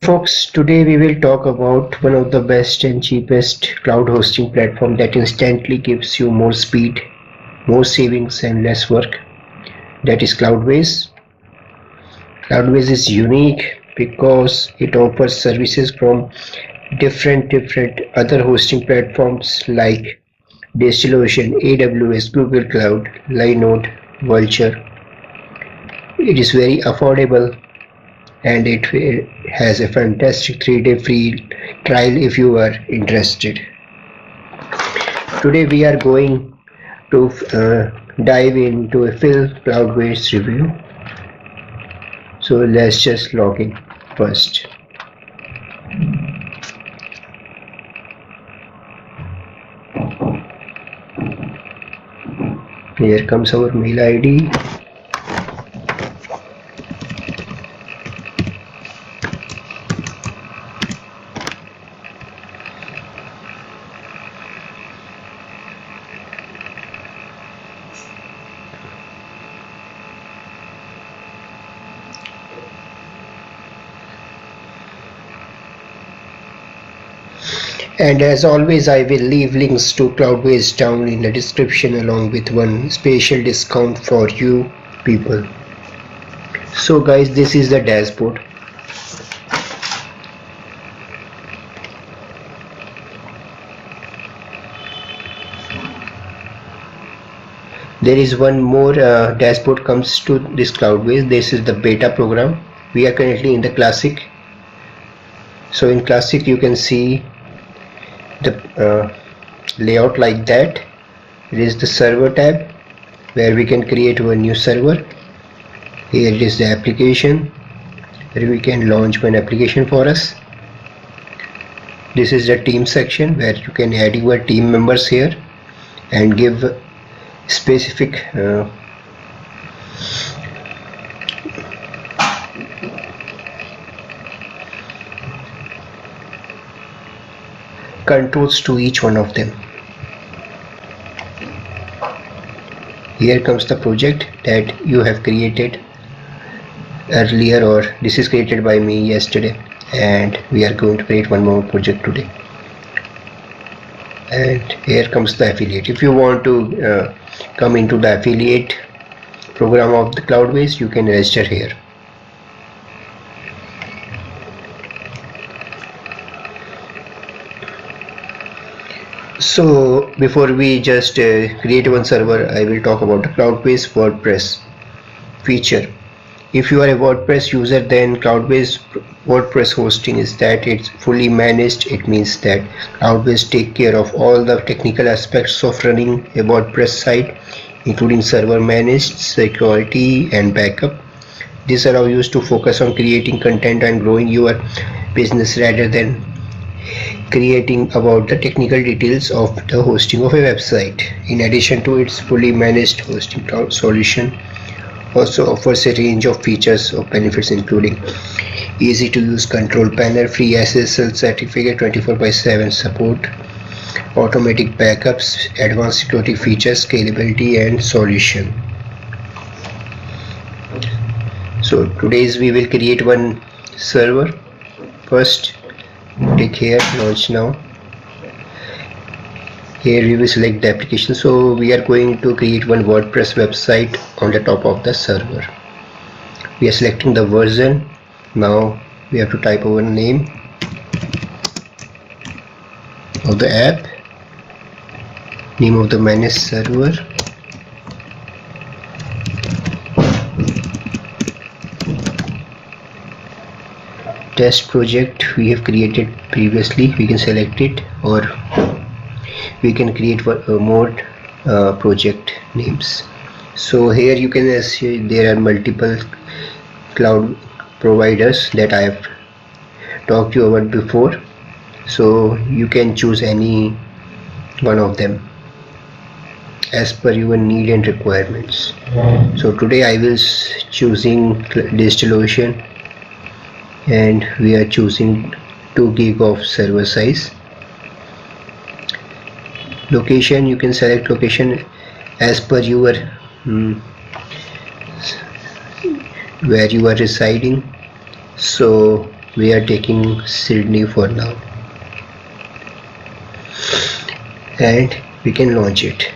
Folks, today we will talk about one of the best and cheapest cloud hosting platform that instantly gives you more speed, more savings and less work. That is CloudWays. CloudWays is unique because it offers services from different other hosting platforms like DigitalOcean, AWS, Google Cloud, Linode, Vultr. It is very affordable and it has a fantastic 3-day free trial if you are interested. Today we are going to dive into a full CloudWays review. So let's just log in first. Here comes our mail ID. And as always, I will leave links to CloudWays down in the description along with one special discount for you people. So guys, this is the dashboard. There is one more dashboard comes to this CloudWays. This is the beta program. We are currently in the classic. So in classic you can see the layout like that. It is the server tab where we can create a new server. Here it is the application where we can launch one application for us. This is the team section where you can add your team members here and give specific controls to each one of them. Here comes the project that you have created earlier, or this is created by me yesterday, and we are going to create one more project today. And here comes the affiliate. If you want to come into the affiliate program of the CloudWays, you can register here. So before we just create one server, I will talk about the CloudWays WordPress feature. If you are a WordPress user, then CloudWays WordPress hosting is that it's fully managed. It means that CloudWays take care of all the technical aspects of running a WordPress site, including server managed, security and backup. This allows you to focus on creating content and growing your business rather than creating about the technical details of the hosting of a website. In addition to its fully managed hosting cloud solution, also offers a range of features or benefits including easy to use control panel, free SSL certificate, 24/7 support, automatic backups, advanced security features, scalability and solution. So today's we will create one server. First click here, launch now. Here we will select the application. So we are going to create one WordPress website on the top of the server. We are selecting the version. Now we have to type our name of the app, name of the managed server, test project we have created previously. We can select it, or we can create more project names. So here you can see there are multiple cloud providers that I have talked to you about before, so you can choose any one of them as per your need and requirements. So today I will choosing DigitalOcean, and we are choosing 2 gig of server size. Location, you can select location as per your where you are residing. So we are taking Sydney for now, and we can launch it.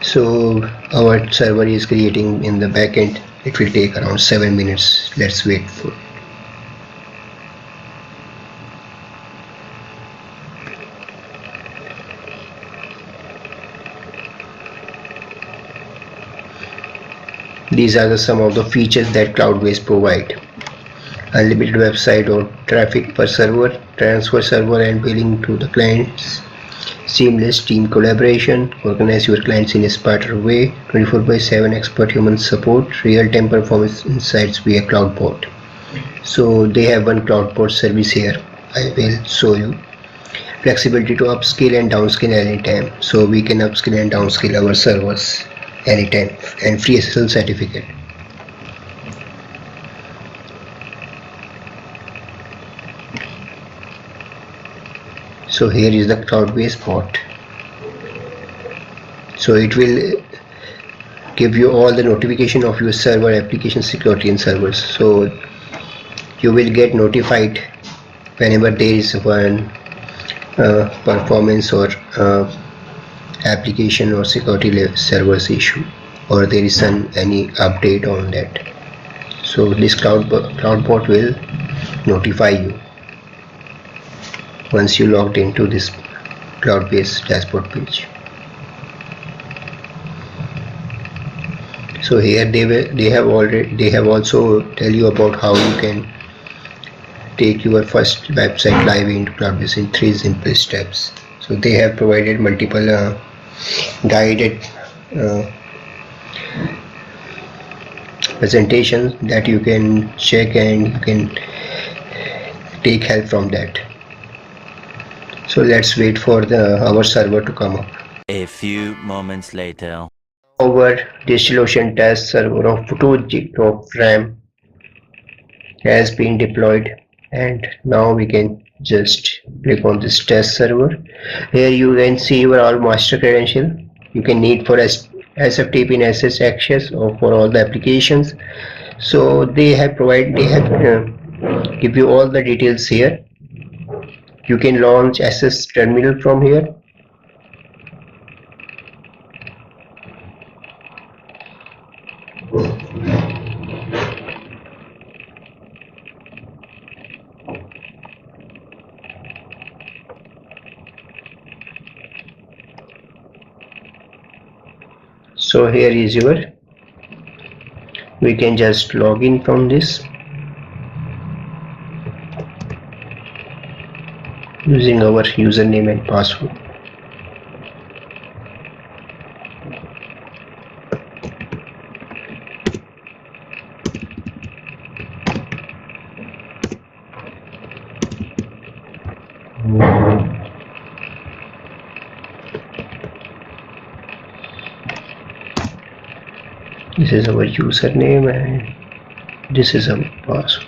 So our server is creating in the backend. It will take around 7 minutes. Let's wait for. These are some of the features that CloudWays provide. Unlimited website or traffic per server, transfer server and billing to the clients, seamless team collaboration, organize your clients in a smarter way, 24/7 expert human support, real-time performance insights via CloudBot. So they have one CloudBot service here. I will show you. Flexibility to upscale and downscale anytime. So we can upscale and downscale our servers anytime, and free SSL certificate. So here is the CloudWays bot. So it will give you all the notification of your server application security and servers. So you will get notified whenever there is one performance or application or security servers issue, or there is any update on that. So this CloudBot will notify you once you logged into this CloudWays dashboard page. So here they have also tell you about how you can take your first website live into CloudWays in 3 simple steps. So they have provided multiple guided presentations that you can check, and you can take help from that. So let's wait for our server to come up. A few moments later. Our DigitalOcean test server of 2 GB of RAM has been deployed, and now we can just click on this test server. Here you can see your all master credential. You can need for SFTP and SS access or for all the applications. So they have give you all the details here. You can launch SS terminal from here. So here is we can just log in from this using our username and password. This is our username and this is our password.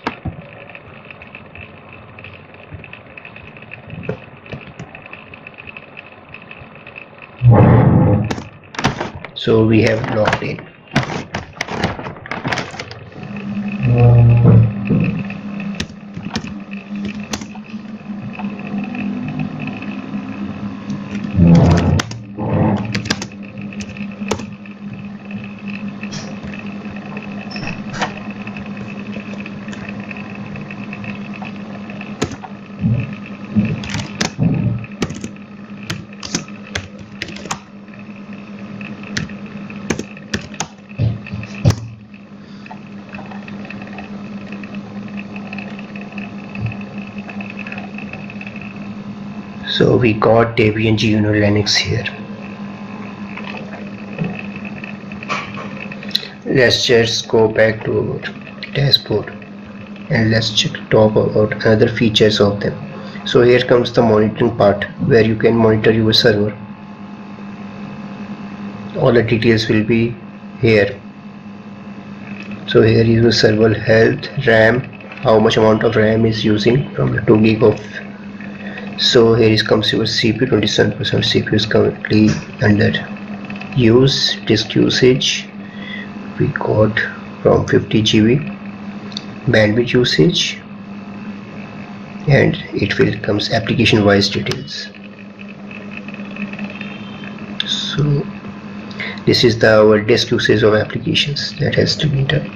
So we have logged in. So we got Debian GNU Linux here. Let's just go back to our dashboard and let's talk about other features of them. So here comes the monitoring part where you can monitor your server. All the details will be here. So here is the server health, RAM, how much amount of RAM is using from the 2 GB of. So here comes your CPU, 27% CPU is currently under use disk usage we got from 50 GB, bandwidth usage, and it will comes application wise details. So this is our disk usage of applications that has to be done.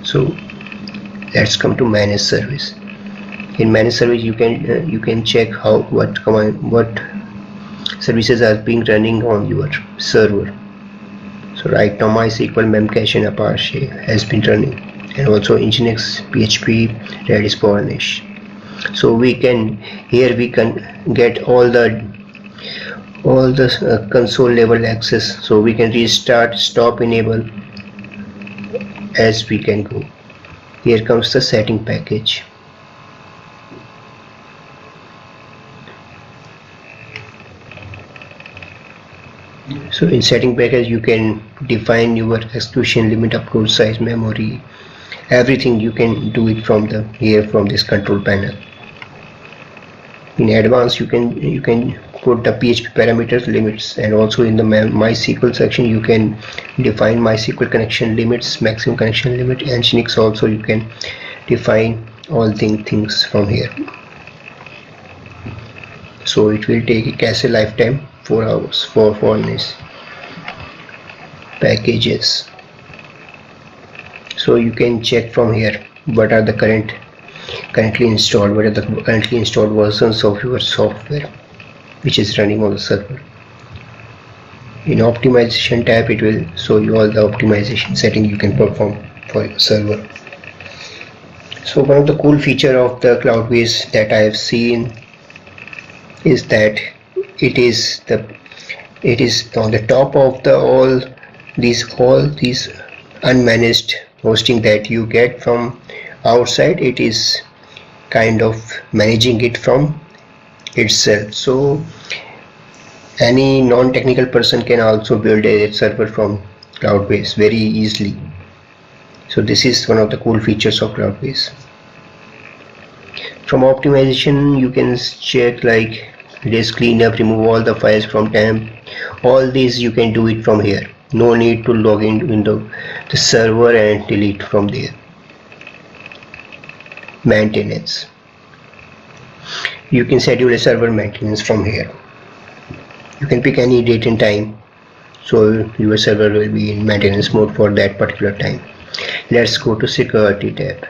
So let's come to manage service. In manage service you can check what services are being running on your server. So right now MySQL, Memcache and Apache has been running, and also Nginx, PHP, Redis, Varnish. So we can get all the console level access, so we can restart, stop, enable as we can go. Here comes the setting package. So in setting package you can define your execution limit, upload size, memory, everything you can do it from from this control panel. In advanced you can put the PHP parameters, limits, and also in the MySQL section you can define MySQL connection limits, maximum connection limit, and Nginx also you can define all things from here. So it will take a cache lifetime 4 hours for Varnish. Packages, so you can check from here what are the currently installed versions of your software which is running on the server. In optimization tab it will show you all the optimization setting you can perform for your server. So one of the cool feature of the CloudWays that I have seen is that it is on the top of all these unmanaged hosting that you get from outside. It is kind of managing it from itself, so any non-technical person can also build a server from CloudWays very easily. So this is one of the cool features of CloudWays. From optimization you can check like disk cleanup, remove all the files from temp. All these you can do it from here. No need to log into the server and delete from there. Maintenance, you can schedule a server maintenance from here. You can pick any date and time, so your server will be in maintenance mode for that particular time. Let's go to security tab.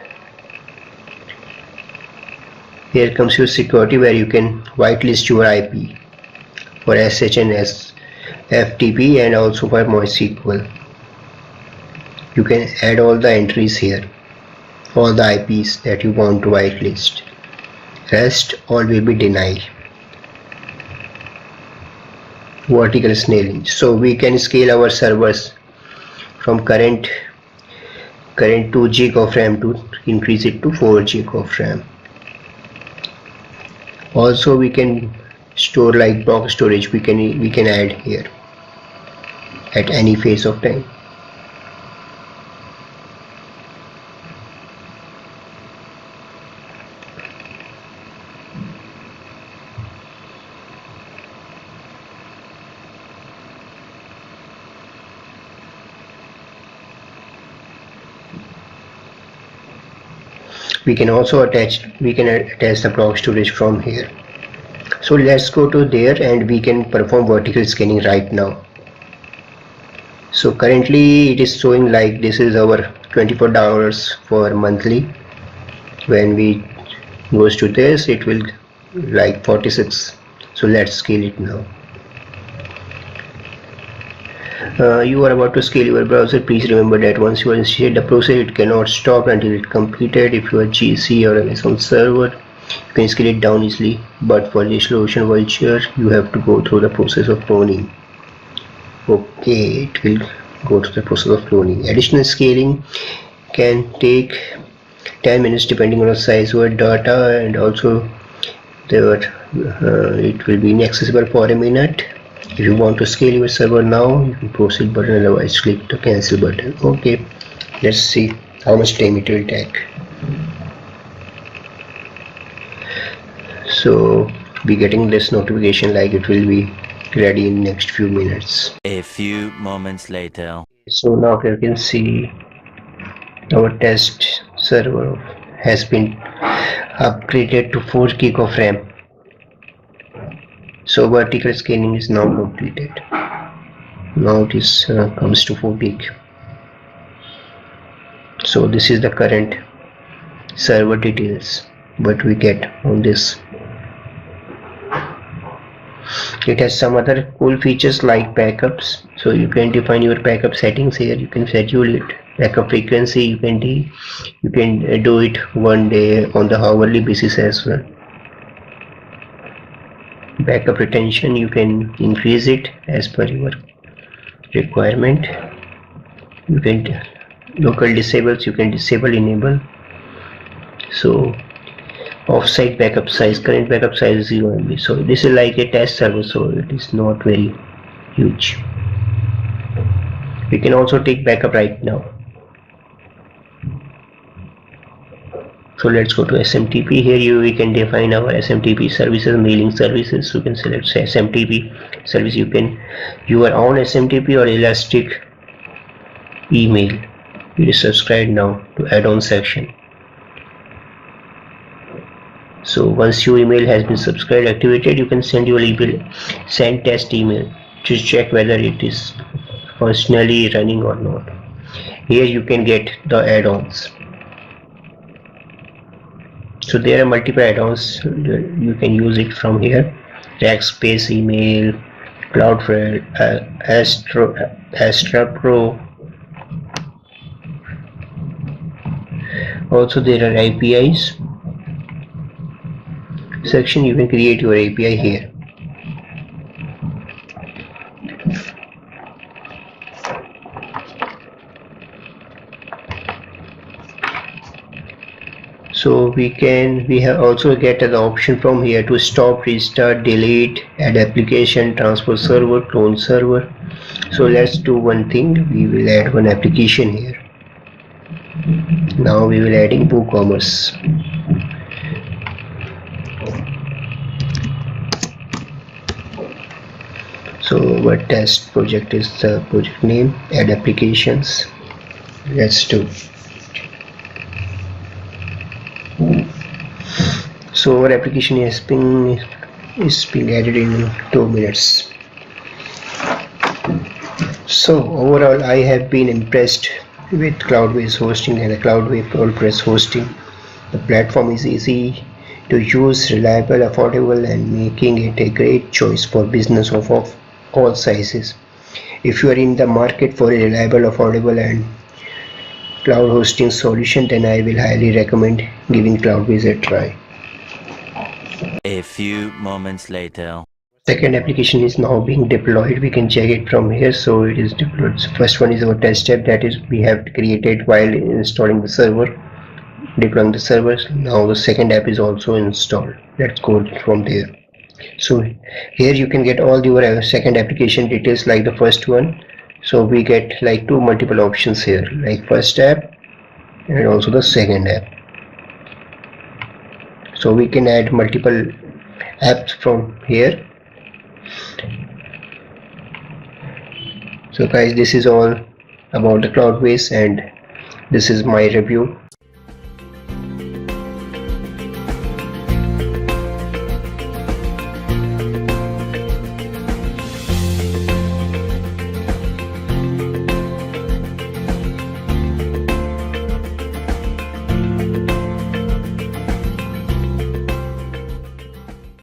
Here comes your security, where you can whitelist your IP for SHN, FTP, and also for MySQL. You can add all the entries here, all the IPs that you want to whitelist. Rest all will be denied. Vertical scaling, so we can scale our servers from current 2 GB of RAM to increase it to 4 GB of RAM. Also we can store like block storage, we can add here at any phase of time. We can attach the block storage from here. So let's go to there and we can perform vertical scanning right now. So currently it is showing like this is our $24 for monthly. When we goes to this, it will like 46. So let's scale it now. You are about to scale your browser. Please remember that once you initiate the process, it cannot stop until it completed. If you are GC or Amazon server, you can scale it down easily, but for DigitalOcean Vultr, you have to go through the process of cloning. Okay, it will go through the process of cloning. Additional scaling can take 10 minutes depending on the size of your data, and also it will be inaccessible for a minute. If you want to scale your server now, you can proceed button, otherwise click the cancel button. Okay, let's see how much time it will take. So be getting this notification like it will be ready in next few minutes. A few moments later. So now you can see our test server has been upgraded to 4 gig of RAM. So vertical scaling is now completed. Now this comes to 4 gig. So this is the current server details what we get on this. It has some other cool features like backups, so you can define your backup settings here. You can schedule it, backup frequency, you can do it one day on the hourly basis as well. Backup retention, you can increase it as per your requirement. You can local disables, you can disable, enable. So offsite backup size, current backup size is 0 MB. So this is like a test server, so it is not very huge. We can also take backup right now. So let's go to SMTP. Here we can define our SMTP services, mailing services. You can select SMTP service. You can your own SMTP or elastic email. You subscribe now to add-on section. So once your email has been subscribed activated, you can send your email, send test email to check whether it is functionally running or not. Here you can get the add-ons. So there are multiple add-ons, you can use it from here. Rackspace email, Cloudflare, Astra Pro. Also there are APIs section. You can create your API here. So we have also get the option from here to stop, restart, delete, add application, transfer server, clone server. So let's do one thing. We will add one application here. Now we will adding WooCommerce. So our test project is the project name, add applications. Let's do. So our application is being added in 2 minutes. So overall I have been impressed with CloudWays hosting and the CloudWays WordPress hosting. The platform is easy to use, reliable, affordable, and making it a great choice for business of all sizes. If you are in the market for a reliable, affordable, and cloud hosting solution, then I will highly recommend giving CloudWays a try. A few moments later. Second application is now being deployed. We can check it from here. So it is deployed. So first one is our test app that is we have created while installing the server, deploying the servers. Now the second app is also installed. Let's go from there. So here you can get all your second application details like the first one. So we get like two multiple options here, like first app and also the second app. So we can add multiple apps from here. So guys, this is all about the CloudWays and this is my review.